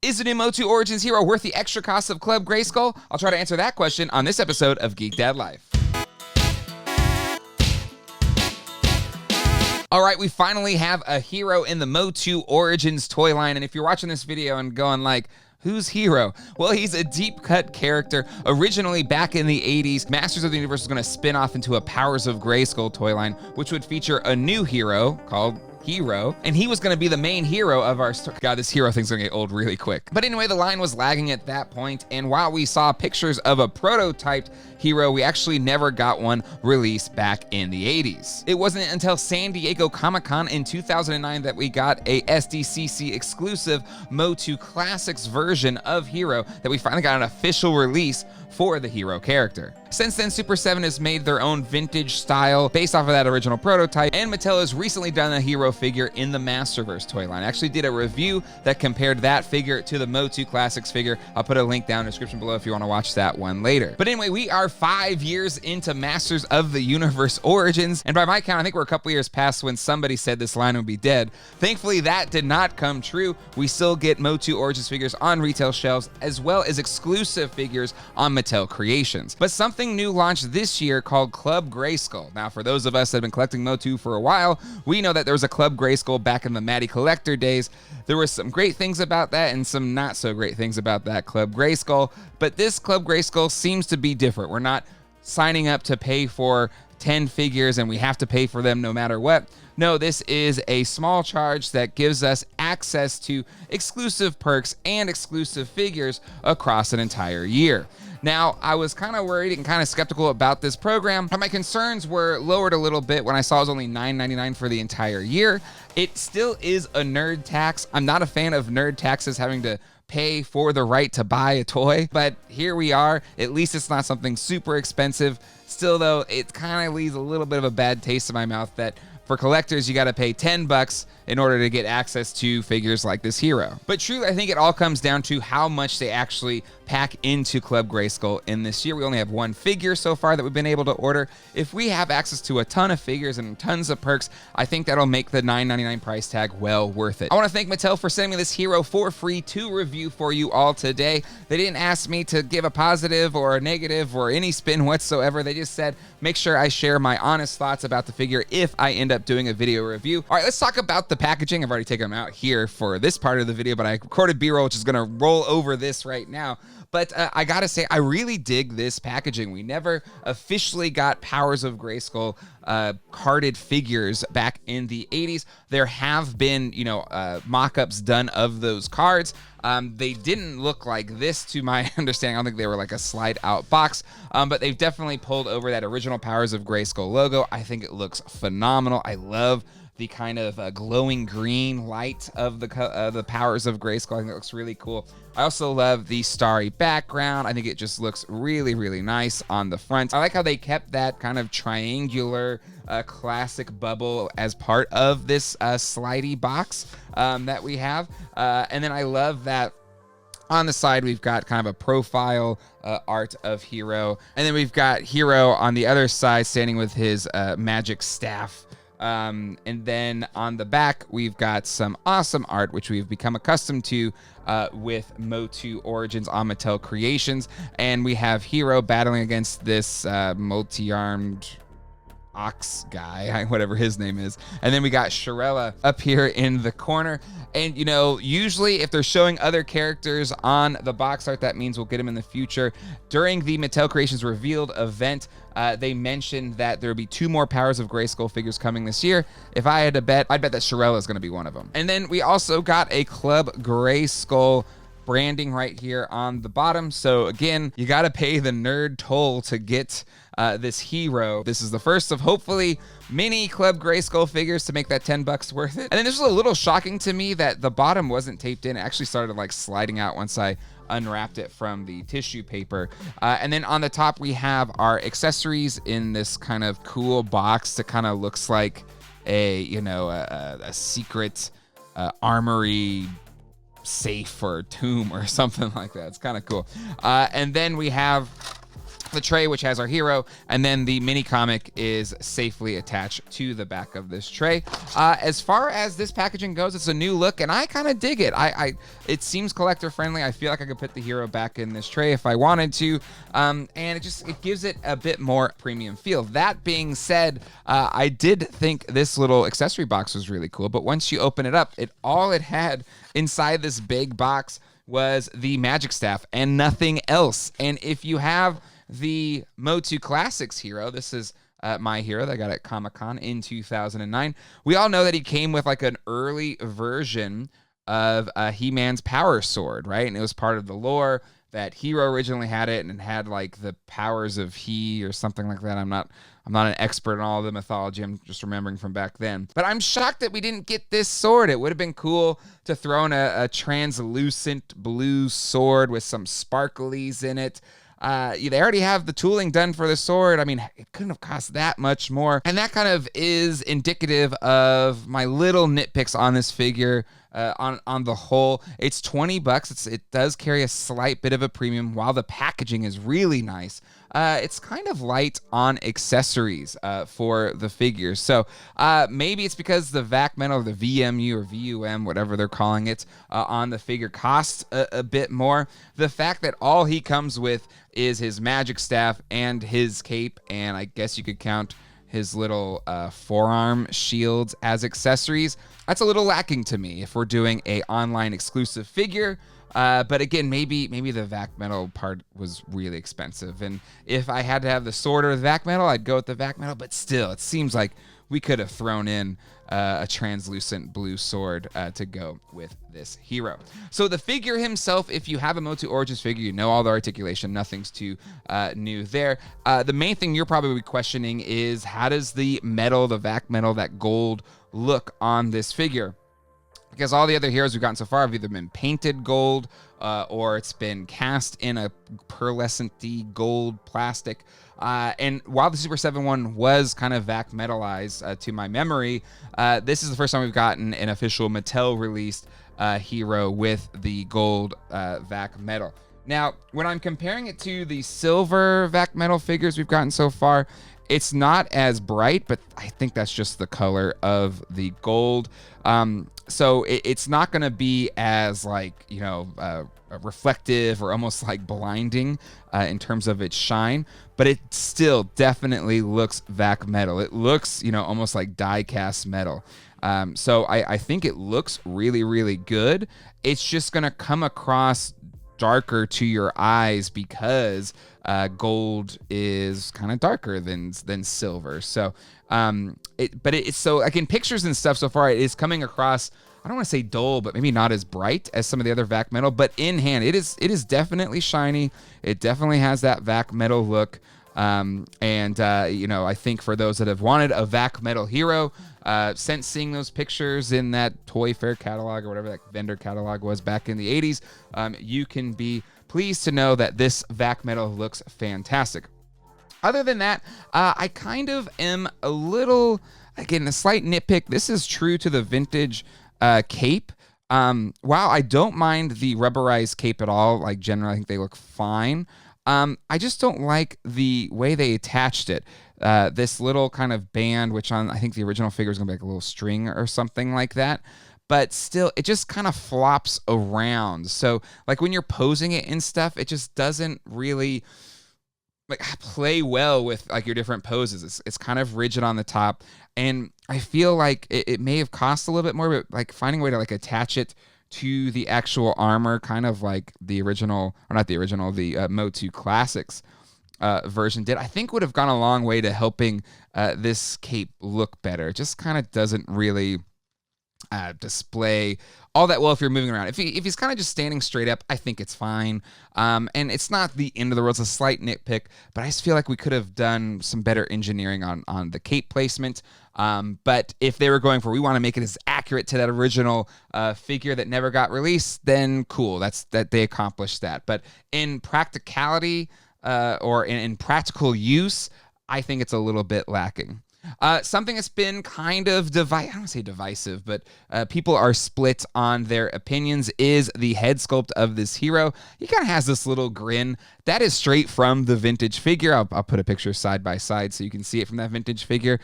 Is the new MOTU Origins hero worth the extra cost of Club Grayskull? I'll try to answer that question on this episode of Geek Dad Life. All right, we finally have a hero in the MOTU Origins toy line, and if you're watching this video and going like, who's Hero? Well, he's a deep-cut character. Originally, back in the 80s, Masters of the Universe was going to spin off into a Powers of Grayskull toy line, which would feature a new hero called Hero, and he was going to be the main hero of our story. God, this hero thing's gonna get old really quick. But anyway, the line was lagging at that point, and while we saw pictures of a prototyped hero, we actually never got one released back in the 80s. It wasn't until San Diego Comic-Con in 2009 that we got a SDCC exclusive MOTU Classics version of Hero that we finally got an official release for the hero character. Since then, Super 7 has made their own vintage style based off of that original prototype, and Mattel has recently done a hero figure in the Masterverse toy line. I actually did a review that compared that figure to the MOTU Classics figure. I'll put a link down in the description below if you want to watch that one later. But anyway, we are 5 years into Masters of the Universe Origins, and by my count, I think we're a couple years past when somebody said this line would be dead. Thankfully, that did not come true. We still get MOTU Origins figures on retail shelves, as well as exclusive figures on Mattel Creations. But something new launched this year called Club Grayskull. Now, for those of us that have been collecting MOTU for a while, we know that there was a Club Grayskull back in the Matty Collector days. There were some great things about that and some not so great things about that Club Grayskull, but this Club Grayskull seems to be different. We're not signing up to pay for 10 figures and we have to pay for them no matter what. No, this is a small charge that gives us access to exclusive perks and exclusive figures across an entire year. Now, I was kind of worried and kind of skeptical about this program, but my concerns were lowered a little bit when I saw it was only $9.99 for the entire year. It still is a nerd tax. I'm not a fan of nerd taxes having to pay for the right to buy a toy, but here we are. At least it's not something super expensive. Still though, it kind of leaves a little bit of a bad taste in my mouth that for collectors, you got to pay $10 in order to get access to figures like this hero. But truly, I think it all comes down to how much they actually pack into Club Grayskull in this year. We only have one figure so far that we've been able to order. If we have access to a ton of figures and tons of perks, I think that'll make the $9.99 price tag well worth it. I want to thank Mattel for sending me this hero for free to review for you all today. They didn't ask me to give a positive or a negative or any spin whatsoever. They just said, make sure I share my honest thoughts about the figure if I end up doing a video review. All right, let's talk about the packaging. I've already taken them out here for this part of the video, but I recorded B-roll, which is going to roll over this right now. But I gotta say, I really dig this packaging. We never officially got Powers of Grayskull carded figures back in the 80s. There have been, mock-ups done of those cards. They didn't look like this to my understanding. I don't think they were like a slide-out box, but they've definitely pulled over that original Powers of Grayskull logo. I think it looks phenomenal. I love the kind of glowing green light of the Powers of Grayskull. I think it looks really cool. I also love the starry background. I think it just looks really, really nice on the front. I like how they kept that kind of triangular classic bubble as part of this slidey box that we have. And then I love that on the side, we've got kind of a profile art of Hero. And then we've got Hero on the other side standing with his magic staff. And then on the back, we've got some awesome art, which we've become accustomed to with MOTU Origins on Mattel Creations. And we have Hero battling against this multi-armed ox guy, whatever his name is. And then we got Shirella up here in the corner. And, usually if they're showing other characters on the box art, that means we'll get them in the future. During the Mattel Creations Revealed event, they mentioned that there will be 2 more Powers of Grayskull figures coming this year. If I had to bet, I'd bet that Shirella is going to be one of them. And then we also got a Club Grayskull branding right here on the bottom. So again, you got to pay the nerd toll to get this hero. This is the first of hopefully many Club Grayskull figures to make that $10 worth it. And then this was a little shocking to me that the bottom wasn't taped in. It actually started like sliding out once I unwrapped it from the tissue paper. And then on the top, we have our accessories in this kind of cool box that kind of looks like a secret armory safe or tomb or something like that. It's kind of cool. And then we have the tray, which has our hero, and then the mini comic is safely attached to the back of this tray. As far as this packaging goes, it's a new look, and I kind of dig it. It seems collector friendly. I feel like I could put the hero back in this tray if I wanted to, and it gives it a bit more premium feel. That being said, I did think this little accessory box was really cool, but once you open it up, all it had inside this big box was the magic staff and nothing else. And if you have the MOTU Classics hero, this is my hero that I got at Comic-Con in 2009. We all know that he came with like an early version of He-Man's power sword, right? And it was part of the lore that hero originally had it, and it had like the powers of he or something like that. I'm not an expert in all of the mythology. I'm just remembering from back then. But I'm shocked that we didn't get this sword. It would have been cool to throw in a translucent blue sword with some sparklies in it. They already have the tooling done for the sword. I mean, it couldn't have cost that much more. And that kind of is indicative of my little nitpicks on this figure. On the whole, it's $20. It does carry a slight bit of a premium while the packaging is really nice. It's kind of light on accessories for the figure. So maybe it's because the VAC metal or the VMU or VUM, whatever they're calling it, on the figure costs a bit more. The fact that all he comes with is his magic staff and his cape, and I guess you could count his little forearm shields as accessories. That's a little lacking to me if we're doing a online exclusive figure. But again, maybe the VAC metal part was really expensive. And if I had to have the sword or the VAC metal, I'd go with the VAC metal. But still, it seems like we could have thrown in a translucent blue sword to go with this hero. So the figure himself, if you have a MOTU Origins figure, you know all the articulation, nothing's too new there. The main thing you're probably questioning is how does the metal, the VAC metal, that gold look on this figure? Because all the other heroes we've gotten so far have either been painted gold or it's been cast in a pearlescent-y gold plastic. And while the Super 7 one was kind of VAC metalized to my memory, this is the first time we've gotten an official Mattel-released hero with the gold VAC metal. Now, when I'm comparing it to the silver VAC metal figures we've gotten so far, it's not as bright, but I think that's just the color of the gold. So it's not going to be as reflective or almost like blinding in terms of its shine, but it still definitely looks VAC metal. It looks, almost like die-cast metal. So I think it looks really, really good. It's just going to come across darker to your eyes because gold is kind of darker than silver. So so again, pictures and stuff so far, it is coming across, I don't want to say dull, but maybe not as bright as some of the other VAC metal, but in hand it is definitely shiny. It definitely has that VAC metal look. I think for those that have wanted a VAC metal hero, since seeing those pictures in that Toy Fair catalog or whatever that vendor catalog was back in the 80s, you can be pleased to know that this VAC metal looks fantastic. Other than that, I kind of am a little, again, a slight nitpick. This is true to the vintage cape. While I don't mind the rubberized cape at all, like generally I think they look fine, I just don't like the way they attached it. This little kind of band, which on I think the original figure is going to be like a little string or something like that. But still, it just kind of flops around. So like when you're posing it and stuff, it just doesn't really like play well with like your different poses. It's kind of rigid on the top. And I feel like it may have cost a little bit more, but like finding a way to like attach it to the actual armor, kind of like the original, or not the original, the MOTU Classics version did, I think would have gone a long way to helping this cape look better. It just kind of doesn't really display all that well if you're moving around. If he's kind of just standing straight up, I think it's fine. And it's not the end of the world. It's a slight nitpick, but I just feel like we could have done some better engineering on the cape placement. But if they were going for, we want to make it as accurate to that original figure that never got released, then cool. That they accomplished that. But in practicality or in practical use, I think it's a little bit lacking. Something that's been kind of I don't say divisive, but people are split on their opinions is the head sculpt of this hero. He kind of has this little grin. That is straight from the vintage figure. I'll put a picture side by side so you can see it from that vintage figure.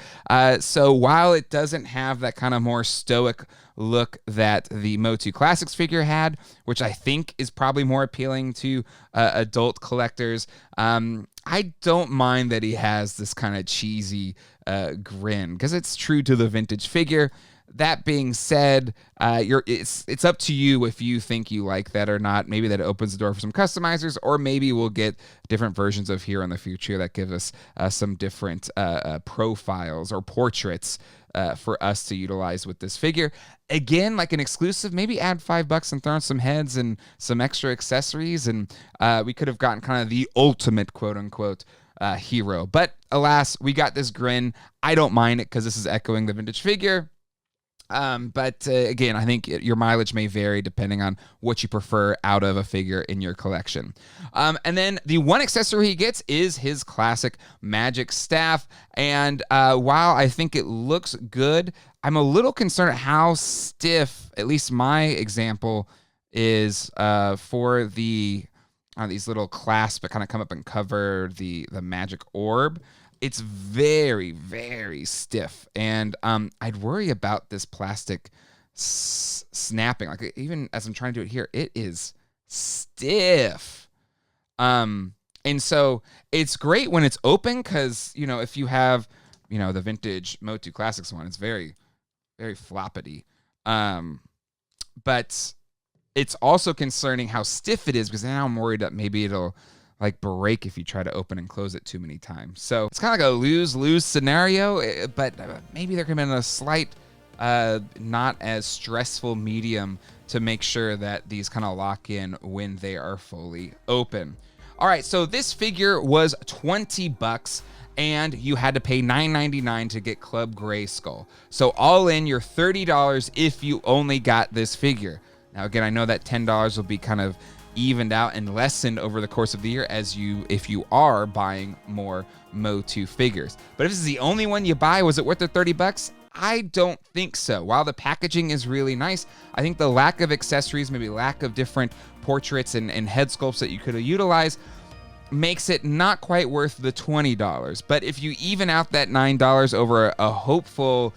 So while it doesn't have that kind of more stoic look that the MOTU Classics figure had, which I think is probably more appealing to adult collectors, I don't mind that he has this kind of cheesy grin because it's true to the vintage figure. That being said, it's up to you if you think you like that or not. Maybe that opens the door for some customizers, or maybe we'll get different versions of Hero in the future that give us some different profiles or portraits for us to utilize with this figure. Again, like an exclusive, maybe add $5 and throw in some heads and some extra accessories, and we could have gotten kind of the ultimate quote-unquote hero. But alas, we got this grin. I don't mind it because this is echoing the vintage figure. But again, I think your mileage may vary depending on what you prefer out of a figure in your collection. And then the one accessory he gets is his classic magic staff. And while I think it looks good, I'm a little concerned at how stiff, at least my example, is for these little clasps that kind of come up and cover the magic orb. It's very, very stiff, and I'd worry about this plastic snapping. Like, even as I'm trying to do it here, it is stiff. And so it's great when it's open because, if you have, the vintage MOTU Classics one, it's very, very floppity. But it's also concerning how stiff it is because now I'm worried that maybe it'll break if you try to open and close it too many times. So it's kind of like a lose-lose scenario, but maybe there could have been a slight, not as stressful medium to make sure that these kind of lock in when they are fully open. All right, so this figure was $20, and you had to pay $9.99 to get Club Grayskull. So all in, you're $30 if you only got this figure. Now, again, I know that $10 will be kind of evened out and lessened over the course of the year if you are buying more MOTU figures. But if this is the only one you buy, was it worth the $30? I don't think so. While the packaging is really nice, I think the lack of accessories, maybe lack of different portraits and head sculpts that you could have utilized makes it not quite worth the $20. But if you even out that $9 over a hopeful,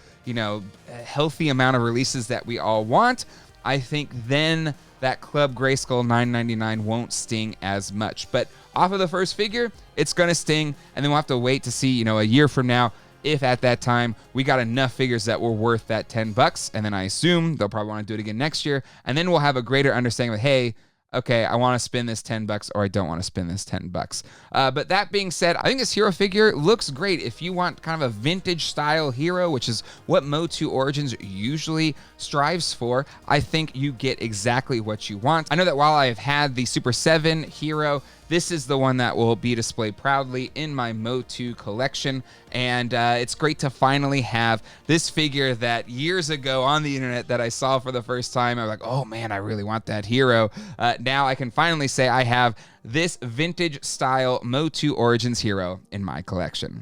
healthy amount of releases that we all want, I think then that Club Grayskull $9.99 won't sting as much. But off of the first figure, it's going to sting, and then we'll have to wait to see, a year from now, if at that time we got enough figures that were worth that $10, and then I assume they'll probably want to do it again next year, and then we'll have a greater understanding of, hey, okay, I want to spend this $10 or I don't want to spend this $10. But that being said, I think this hero figure looks great. If you want kind of a vintage style hero, which is what MOTU Origins usually strives for, I think you get exactly what you want. I know that while I have had the Super 7 hero, this is the one that will be displayed proudly in my MOTU collection, and it's great to finally have this figure that years ago on the internet that I saw for the first time. I was like, oh man, I really want that hero. Now I can finally say I have this vintage style MOTU Origins hero in my collection.